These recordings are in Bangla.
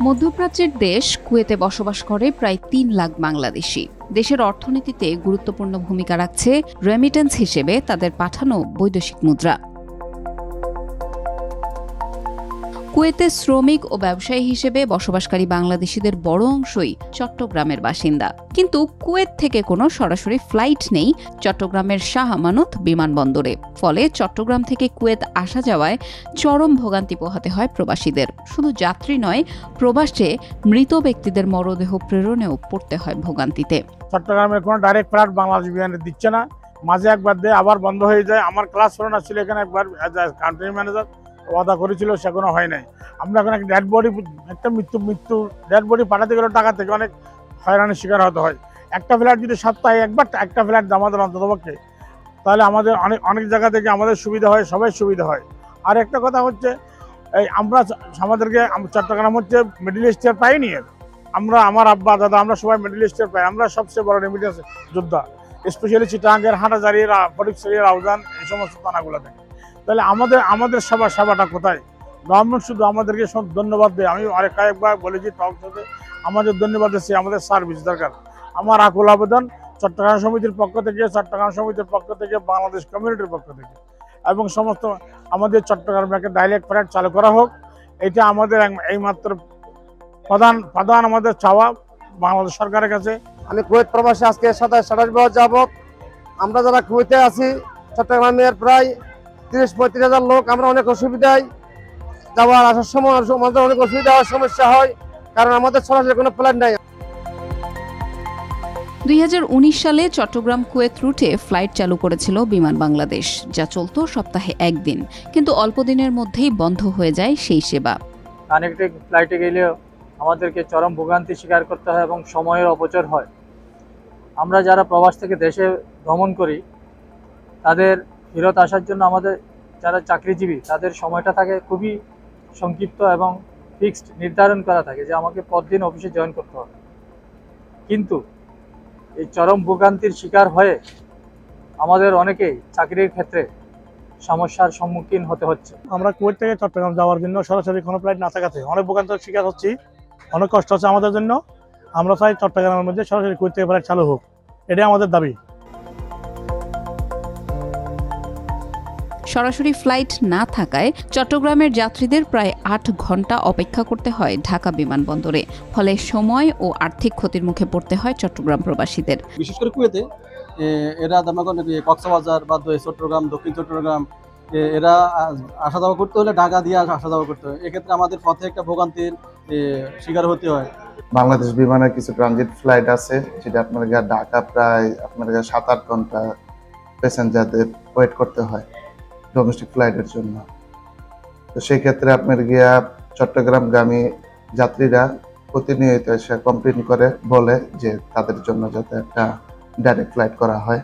মধ্যপ্রাচ্যের দেশ কুয়েতে বসবাস করে প্রায় ৩ লাখ বাংলাদেশি। দেশের অর্থনীতিতে গুরুত্বপূর্ণ ভূমিকা রাখছে রেমিটেন্স হিসেবে তাদের পাঠানো বৈদেশিক মুদ্রা। কুয়েতে শ্রমিক ও ব্যবসায়ী হিসেবে বসবাসকারী বাংলাদেশিদের বড় অংশই চট্টগ্রামের বাসিন্দা। কিন্তু কুয়েত থেকে কোনো সরাসরি ফ্লাইট নেই চট্টগ্রামের শাহ আমানত বিমানবন্দরে। ফলে চট্টগ্রাম থেকে কুয়েত আসা যাওয়ায় চরম ভোগান্তি পোহাতে হয় প্রবাসীদের। শুধু যাত্রী নয়, প্রবাসে মৃত ব্যক্তিদের মরদেহ প্রেরণেও পড়তে হয় ভোগান্তিতে। চট্টগ্রামের কোনো ডাইরেক্ট ফ্লাইট বাংলাদেশ বিমানে দিচ্ছে না, মাঝে একবার দেয় আবার বন্ধ হয়ে যায়। আমার ক্লাস ফোরানো ছিল এখানে, একবার কান্ট্রি ম্যানেজার ওয়াদা করেছিল, সেগুলো হয় নাই। আমরা এখন ডেড বডি, একটা মৃত্যু ডেড বডি পাঠাতে গেলে টাকা থেকে অনেক হয়রানির শিকার হতে হয়। একটা ফ্লাইট যদি সপ্তাহে একবার একটা ফ্লাইট আমাদের অন্ততপক্ষে, তাহলে আমাদের অনেক জায়গা থেকে আমাদের সুবিধা হয়, সবাই সুবিধা হয়। আর একটা কথা হচ্ছে, এই আমাদেরকে চট্টগ্রাম হচ্ছে মিডল ইস্টের পাইনিয়ার। আমার আব্বা দাদা আমরা সবাই মিডল ইস্টের পাই। আমরা সবচেয়ে বড় রেমিটেন্স যোদ্ধা, স্পেশালি চিটাগাঙ্গের, হাটাজারি, ফটিকছড়ি, রাউজান, এই সমস্ত থানাগুলো থেকে। তাহলে আমাদের সেবাটা কোথায়? গভর্নমেন্ট শুধু আমাদেরকে সব ধন্যবাদ দেয়। আমি আরেকবার বলেছি টক শোতে, আমাদের ধন্যবাদ দিচ্ছি, আমাদের সার্ভিস দরকার। আমার আকুল আবেদন চট্টগ্রাম সমিতির পক্ষ থেকে, বাংলাদেশ কমিউনিটির পক্ষ থেকে, এবং সমস্ত আমাদের চট্টগ্রামকে ডাইরেক্ট ফ্লাইট চালু করা হোক। এটা আমাদের এইমাত্র প্রধান আমাদের চাওয়া বাংলাদেশ সরকারের কাছে। আমি কুয়েত প্রবাসী আজকে 27-28 বছর যাবত। আমরা যারা কুয়েতে আছি, চট্টগ্রামের প্রায় 30-35 হাজার লোক, আমরা অনেক অসুবিধায় যাওয়ার আসার সময় আমাদের অনেক অসুবিধা হয়, সমস্যা হয়, কারণ আমাদের সরাসরি কোনো প্ল্যান নাই। 2019 সালে চট্টগ্রাম কুয়েত রুটে ফ্লাইট চালু করেছিল বিমান বাংলাদেশ, যা চলত সপ্তাহে একদিন। কিন্তু অল্প দিনের মধ্যেই বন্ধ হয়ে যায় সেই সেবা। কানেক্টিং ফ্লাইটে গেলেও আমাদেরকে চরম ভোগান্তি স্বীকার করতে হয় এবং সময়ের অপচয় হয়। আমরা যারা প্রবাস থেকে দেশে ভ্রমণ করি, তাদের ফেরত আসার জন্য আমাদের যারা চাকরিজীবী, তাদের সময়টা থাকে খুবই সংক্ষিপ্ত এবং ফিক্সড নির্ধারণ করা থাকে যে আমাকে পরদিন অফিসে জয়েন করতে হবে। কিন্তু এই চরম ভোগান্তির শিকার হয়ে আমাদের অনেকেই চাকরির ক্ষেত্রে সমস্যার সম্মুখীন হতে হচ্ছে। আমরা কুয়েত থেকে চট্টগ্রাম যাওয়ার জন্য সরাসরি কোনো ফ্লাইট না থাকাতে অনেক ভোগান্তির শিকার হচ্ছি, অনেক কষ্ট হচ্ছে আমাদের জন্য। আমরা চাই চট্টগ্রামের মধ্যে সরাসরি কুয়েত থেকে ফ্লাইট চালু হোক, এটাই আমাদের দাবি। সরাসরি ফ্লাইট না থাকায় চট্টগ্রামের যাত্রীদের প্রায় 8 ঘন্টা অপেক্ষা করতে হয় ঢাকা বিমানবন্দরে। ফলে সময় ও আর্থিক ক্ষতির মুখে পড়তে হয় চট্টগ্রাম প্রবাসীদের। বিশেষ করে কুয়েতে এরা কক্সবাজার বা চট্টগ্রাম, দক্ষিণ চট্টগ্রাম, এরা আসা যাওয়া করতে হলে ঢাকা দিয়ে আসা যাওয়া করতে হয়। এক্ষেত্রে আমাদের পথে একটা ভোগান্তির শিকার হতে হয়। বাংলাদেশ বিমানের কিছু ট্রানজিট ফ্লাইট আছে, যেটা আপনার ঢাকা প্রায় 7-8 ঘন্টা প্যাসেঞ্জারদের ওয়েট করতে হয় ডোমেস্টিক ফ্লাইটের জন্য। তো সেই ক্ষেত্রে আপনার চট্টগ্রামগামী যাত্রীরা প্রতিনিয়ত এসে কমপ্লেন করে, বলে যে তাদের জন্য যাতে একটা ডাইরেক্ট ফ্লাইট করা হয়।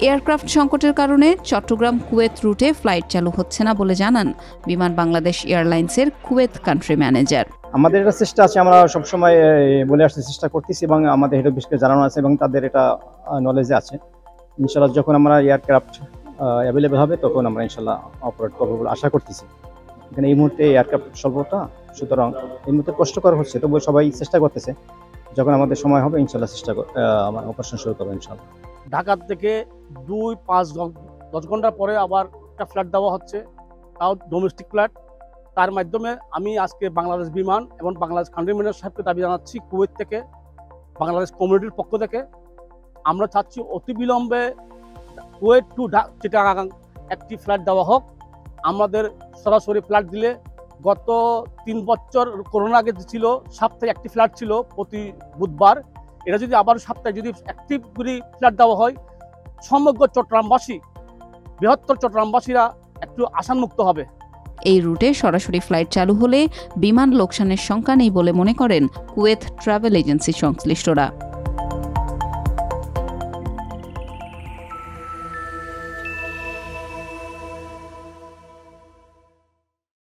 এয়ারক্রাফট সংকটের কারণে চট্টগ্রাম কুয়েত রুটে ফ্লাইট চালু হচ্ছে না বলে জানান বিমান বাংলাদেশ এয়ারলাইন্সের কুয়েত কান্ট্রি ম্যানেজার। আমাদের এটা চেষ্টা আছে, আমরা সবসময় বলে আসতে চেষ্টা করতেছি এবং আমাদের হেড অফিসকে জানানো আছে এবং তাদের এটা নলেজে আছে। ইনশাল্লাহ যখন আমরা এয়ারক্রাফট অ্যাভেলেবেল হবে তখন আমরা ইনশাল্লাহ অপারেট করবো বলে আশা করতেছি। এখানে এই মুহূর্তে এয়ারক্রাফট স্বল্পতা, সুতরাং এই মুহূর্তে কষ্টকর হচ্ছে, তবুও সবাই চেষ্টা করতেছে। যখন আমাদের সময় হবে ইনশাল্লাহ আমার অপারেশন শুরু করবো ইনশাল্লাহ। ঢাকা থেকে 2-5-10 ঘন্টা পরে আবার একটা ফ্লাইট দেওয়া হচ্ছে, তাও ডোমেস্টিক ফ্লাইট। তার মাধ্যমে আমি আজকে বাংলাদেশ বিমান এবং বাংলাদেশ কান্ট্রি ম্যানেজার সাহেবকে দাবি জানাচ্ছি, কুয়েত থেকে বাংলাদেশ কমিউনিটির পক্ষ থেকে আমরা চাচ্ছি অতি বিলম্বে কুয়েত টু চিটাগাং একটি ফ্লাইট দেওয়া হোক। আমাদের সরাসরি ফ্লাইট দিলে গত 3 বছর করোনা আগে ছিল সপ্তাহে একটি ফ্লাইট ছিল প্রতি বুধবার। এটা যদি আবার সপ্তাহে যদি একটি ফ্লাইট দেওয়া হয়, সমগ্র চট্টগ্রামবাসী, বৃহত্তর চট্টগ্রামবাসীরা একটু আশান্মুক্ত হবে। এই রুটে সরাসরি ফ্লাইট চালু হলে বিমান লোকসানের শঙ্কা নেই বলে মনে করেন কুয়েত ট্রাভেল এজেন্সি সংশ্লিষ্টরা।